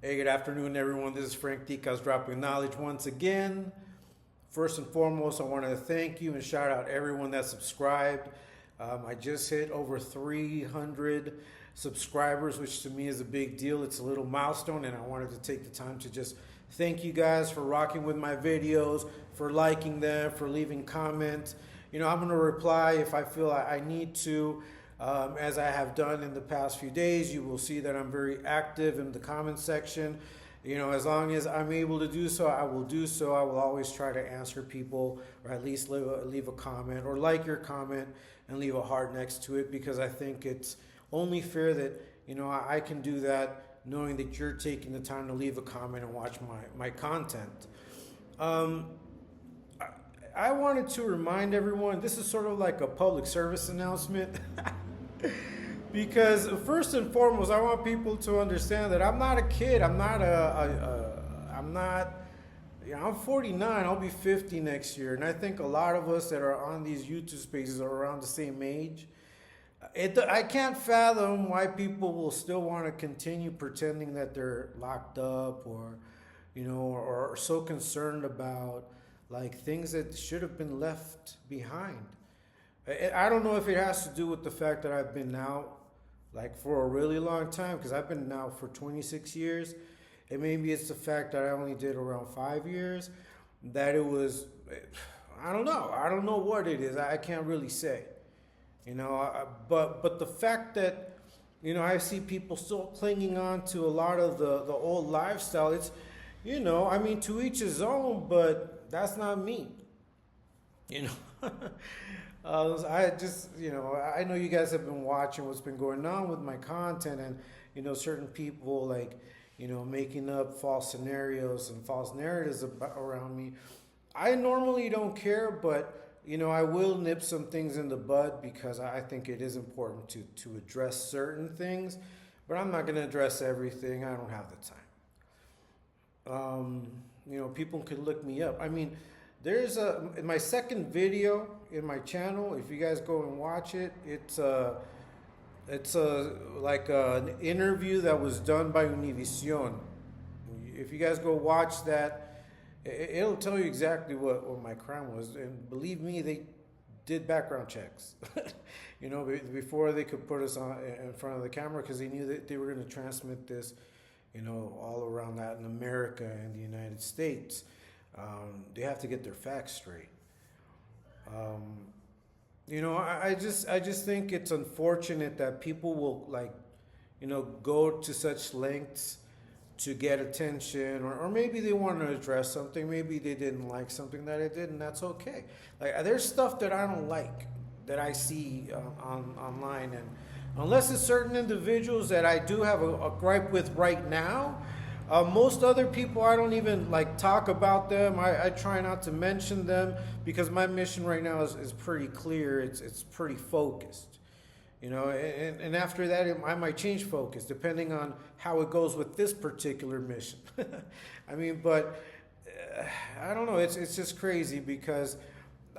Hey, good afternoon, everyone. This is Frank Ticas dropping knowledge once again. First and foremost, I want to thank you and shout out everyone that subscribed. I just hit over 300 subscribers, which to me is a big deal. It's a little milestone, and I wanted to take the time to just thank you guys for rocking with my videos, for liking them, for leaving comments. I'm going to reply if I feel I need to. As I have done in the past few days, you will see that I'm very active in the comment section. As long as I'm able to do so, I will do so. I will always try to answer people, or at least leave a comment, or like your comment and leave a heart next to it, because I think it's only fair that I can do that, knowing that you're taking the time to leave a comment and watch my content. I wanted to remind everyone, this is sort of like a public service announcement. Because first and foremost, I want people to understand that I'm not a kid. I'm 49. I'll be 50 next year. And I think a lot of us that are on these YouTube spaces are around the same age. I can't fathom why people will still want to continue pretending that they're locked up, or are so concerned about like things that should have been left behind. I don't know if it has to do with the fact that I've been out like for a really long time, because I've been out for 26 years. And maybe it's the fact that I only did around 5 years, that it was, I don't know. I don't know what it is. I can't really say, but the fact that, I see people still clinging on to a lot of the old lifestyle. It's, to each his own, but that's not me, I just, I know you guys have been watching what's been going on with my content, and, certain people like, making up false scenarios and false narratives around me. I normally don't care, but, I will nip some things in the bud, because I think it is important to address certain things, but I'm not going to address everything. I don't have the time. People can look me up. There's in my second video in my channel, if you guys go and watch it, it's like an interview that was done by Univision. If you guys go watch that, it'll tell you exactly what my crime was. And believe me, they did background checks, before they could put us on in front of the camera, because they knew that they were going to transmit this, all around Latin America and the United States. They have to get their facts straight. I just think it's unfortunate that people will go to such lengths to get attention, or maybe they want to address something. Maybe they didn't like something that I did, and that's okay. Like, there's stuff that I don't like that I see online, and unless it's certain individuals that I do have a gripe with right now, most other people, I don't even talk about them. I try not to mention them, because my mission right now is pretty clear. It's pretty focused, and after that, I might change focus depending on how it goes with this particular mission. But I don't know. It's just crazy, because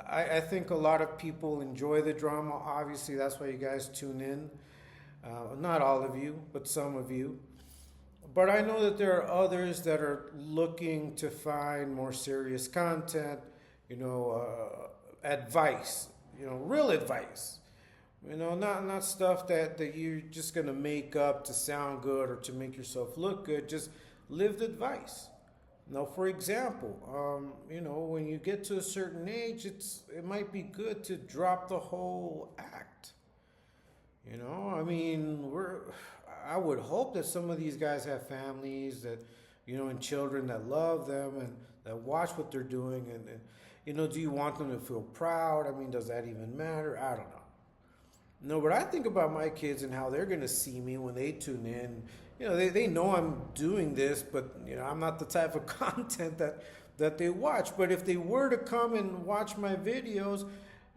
I think a lot of people enjoy the drama. Obviously, that's why you guys tune in. Not all of you, but some of you. But I know that there are others that are looking to find more serious content, advice, real advice, not stuff that you're just going to make up to sound good or to make yourself look good, just lived advice. Now, for example, when you get to a certain age, it might be good to drop the whole act. I would hope that some of these guys have families that, and children that love them and that watch what they're doing. And do you want them to feel proud? Does that even matter? I don't know. No, but I think about my kids and how they're going to see me when they tune in. They know I'm doing this, but, I'm not the type of content that they watch. But if they were to come and watch my videos,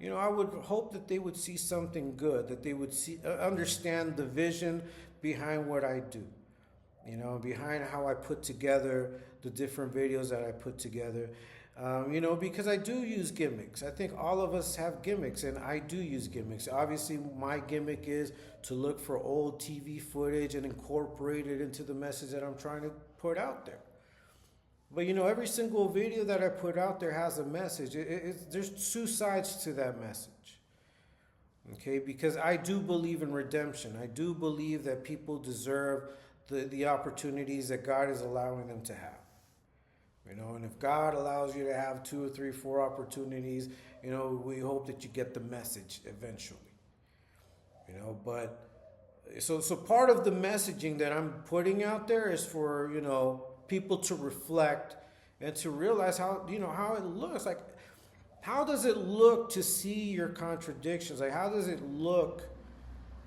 I would hope that they would see something good, that they would understand the vision behind what I do, behind how I put together the different videos that I put together. Because I do use gimmicks. I think all of us have gimmicks, and I do use gimmicks. Obviously, my gimmick is to look for old TV footage and incorporate it into the message that I'm trying to put out there. But every single video that I put out there has a message. There's two sides to that message. Okay, because I do believe in redemption. I do believe that people deserve the opportunities that God is allowing them to have. And if God allows you to have 2 or 3, 4 opportunities, we hope that you get the message eventually. But so part of the messaging that I'm putting out there is for, people to reflect and to realize how it looks. Like, how does it look to see your contradictions? Like, how does it look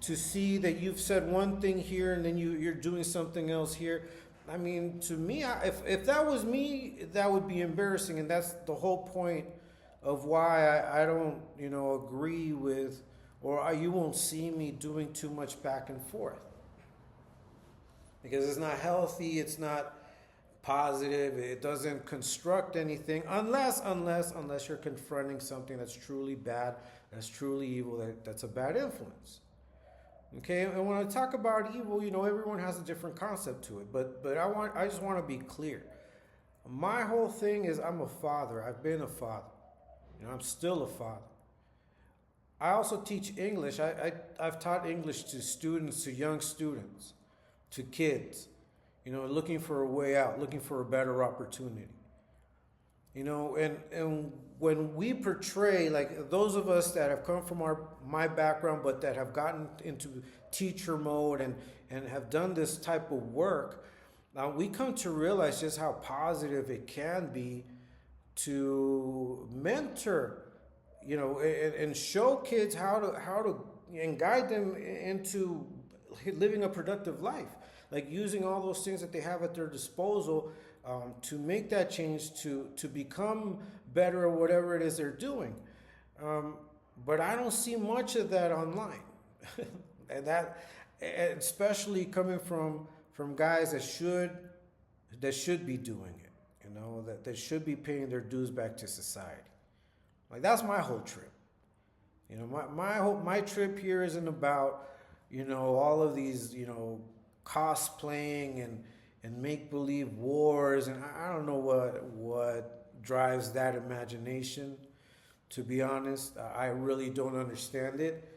to see that you've said one thing here and then you're doing something else here? I mean, to me, if that was me, that would be embarrassing. And that's the whole point of why I don't, agree with, or you won't see me doing too much back and forth. Because it's not healthy, it's not positive, it doesn't construct anything unless you're confronting something that's truly bad, that's truly evil, that's a bad influence. Okay, and when I talk about evil, everyone has a different concept to it. But I just want to be clear. My whole thing is I'm a father. I've been a father. I'm still a father. I also teach English. I've taught English to students, to young students, to kids. Looking for a way out, looking for a better opportunity. And when we portray, like those of us that have come from my background, but that have gotten into teacher mode and have done this type of work, we come to realize just how positive it can be to mentor, and show kids how to and guide them into living a productive life, like using all those things that they have at their disposal. To make that change, to become better at whatever it is they're doing. But I don't see much of that online. And that, especially coming from guys that should be doing it, that should be paying their dues back to society. Like, that's my whole trip. My trip here isn't about, all of these, cosplaying and make-believe wars, and I don't know what drives that imagination, to be honest. I really don't understand it,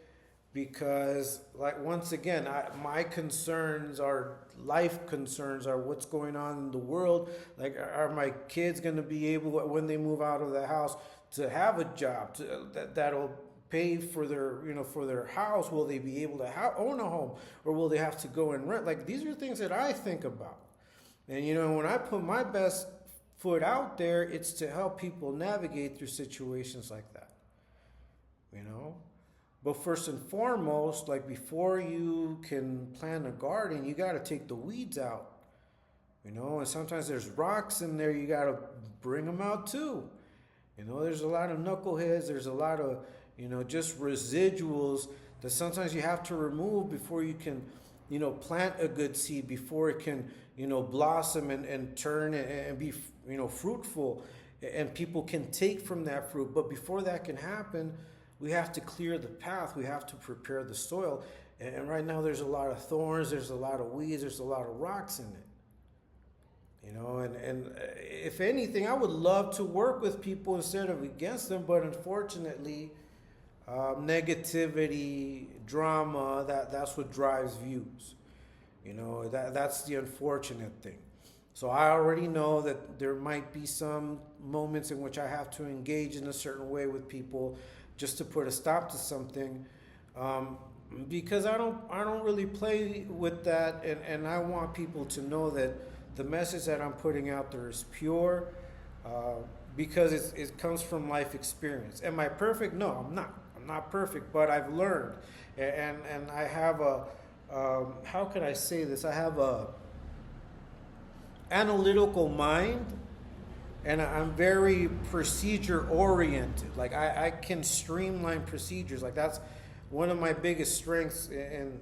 because, like, once again, my concerns are life concerns, are what's going on in the world. Like, are my kids going to be able, when they move out of the house, to have a job that'll pay for their house? Will they be able to own a home, or will they have to go and rent? Like, these are things that I think about. And, when I put my best foot out there, it's to help people navigate through situations like that, But first and foremost, like, before you can plant a garden, you got to take the weeds out, And sometimes there's rocks in there, you got to bring them out too. There's a lot of knuckleheads, there's a lot of, just residuals that sometimes you have to remove before you can, plant a good seed, before it can, blossom and turn and be, fruitful, and people can take from that fruit. But before that can happen, we have to clear the path. We have to prepare the soil. And right now there's a lot of thorns, there's a lot of weeds, there's a lot of rocks in it. And if anything, I would love to work with people instead of against them, but unfortunately, negativity, drama, that's what drives views. That's the unfortunate thing. So I already know that there might be some moments in which I have to engage in a certain way with people just to put a stop to something, because I don't really play with that, and I want people to know that the message that I'm putting out there is pure, because it comes from life experience. Am I perfect? No, I'm not. I'm not perfect, but I've learned, and I have how can I say this? I have a analytical mind, and I'm very procedure oriented. Like, I can streamline procedures. Like, that's one of my biggest strengths in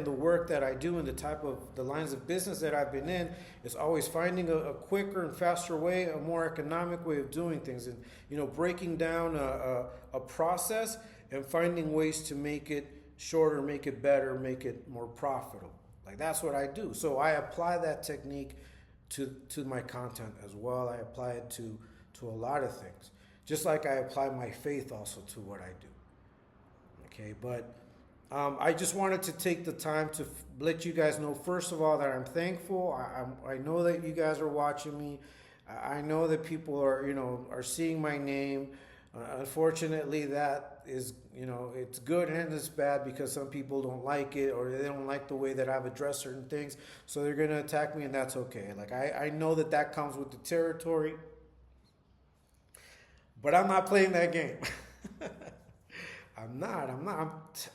the work that I do and the lines of business that I've been in is always finding a quicker and faster way, a more economic way of doing things, and breaking down a process and finding ways to make it shorter, make it better, make it more profitable. Like, that's what I do. So I apply that technique to my content as well. I apply it to a lot of things. Just like I apply my faith also to what I do. Okay, but I just wanted to take the time to let you guys know, first of all, that I'm thankful. I know that you guys are watching me. I know that people are seeing my name. Unfortunately, that is, it's good and it's bad, because some people don't like it, or they don't like the way that I've addressed certain things. So they're going to attack me, and that's okay. Like, I know that comes with the territory, but I'm not playing that game. I'm not.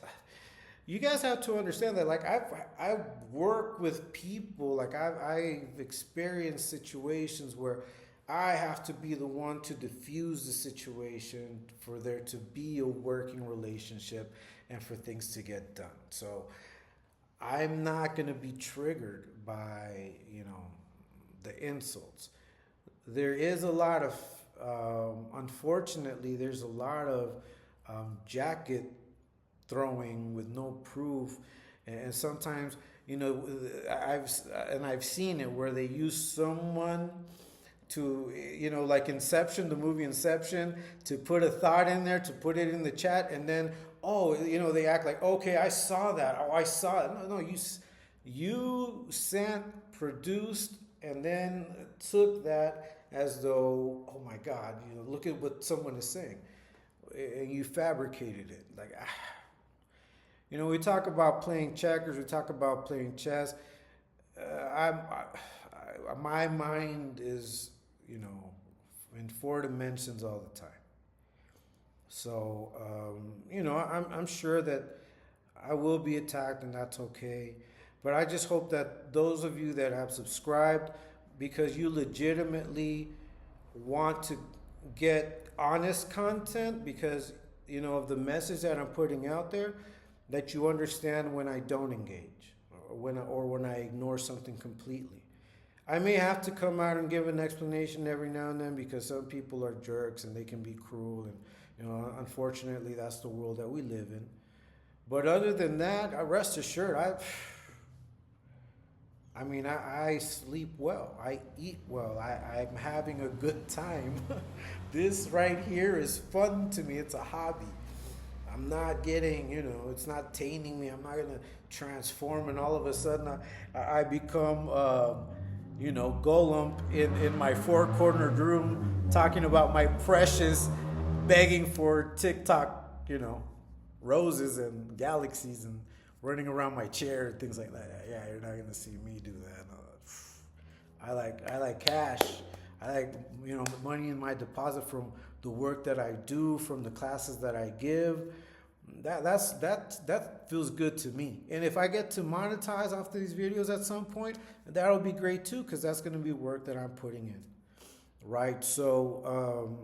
You guys have to understand that. Like, I work with people. Like, I've experienced situations where I have to be the one to diffuse the situation for there to be a working relationship and for things to get done. So I'm not going to be triggered by, the insults. There is a lot of, unfortunately, there's a lot of jacket throwing with no proof. And sometimes, I've seen it where they use someone to, like Inception, the movie Inception, to put a thought in there, to put it in the chat, and then, they act like, okay, I saw that. Oh, I saw it. No, you sent, produced, and then took that as though, oh my God, look at what someone is saying. And you fabricated it. Like, we talk about playing checkers, we talk about playing chess. My mind is, in 4 dimensions all the time. So, I'm sure that I will be attacked, and that's okay. But I just hope that those of you that have subscribed, because you legitimately want to get honest content, because, of the message that I'm putting out there, that you understand when I don't engage, or when I ignore something completely. I may have to come out and give an explanation every now and then, because some people are jerks and they can be cruel, and unfortunately that's the world that we live in. But other than that, rest assured, I sleep well, I eat well, I'm having a good time. This right here is fun to me. It's a hobby. I'm not getting, it's not tainting me. I'm not going to transform and all of a sudden I become, Golem in my 4-cornered room, talking about my precious, begging for TikTok, roses and galaxies, and running around my chair and things like that. Yeah, you're not going to see me do that. No. I like cash. I like, money in my deposit from the work that I do, from the classes that I give. That feels good to me. And if I get to monetize off these videos at some point, that'll be great too, because that's going to be work that I'm putting in. Right? So,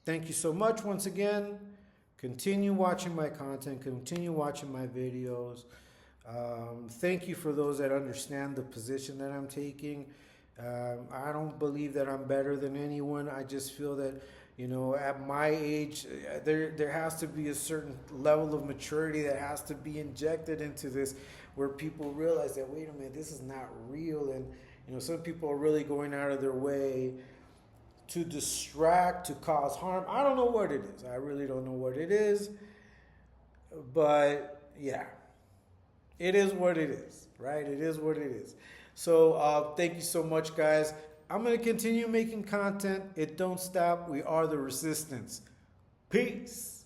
thank you so much once again. Continue watching my content. Continue watching my videos. Thank you for those that understand the position that I'm taking. I don't believe that I'm better than anyone. I just feel that, at my age, there has to be a certain level of maturity that has to be injected into this, where people realize that, wait a minute, this is not real. And, some people are really going out of their way to distract, to cause harm. I don't know what it is. I really don't know what it is. But, yeah, it is what it is, right? It is what it is. So thank you so much, guys. I'm going to continue making content. It don't stop. We are the resistance. Peace.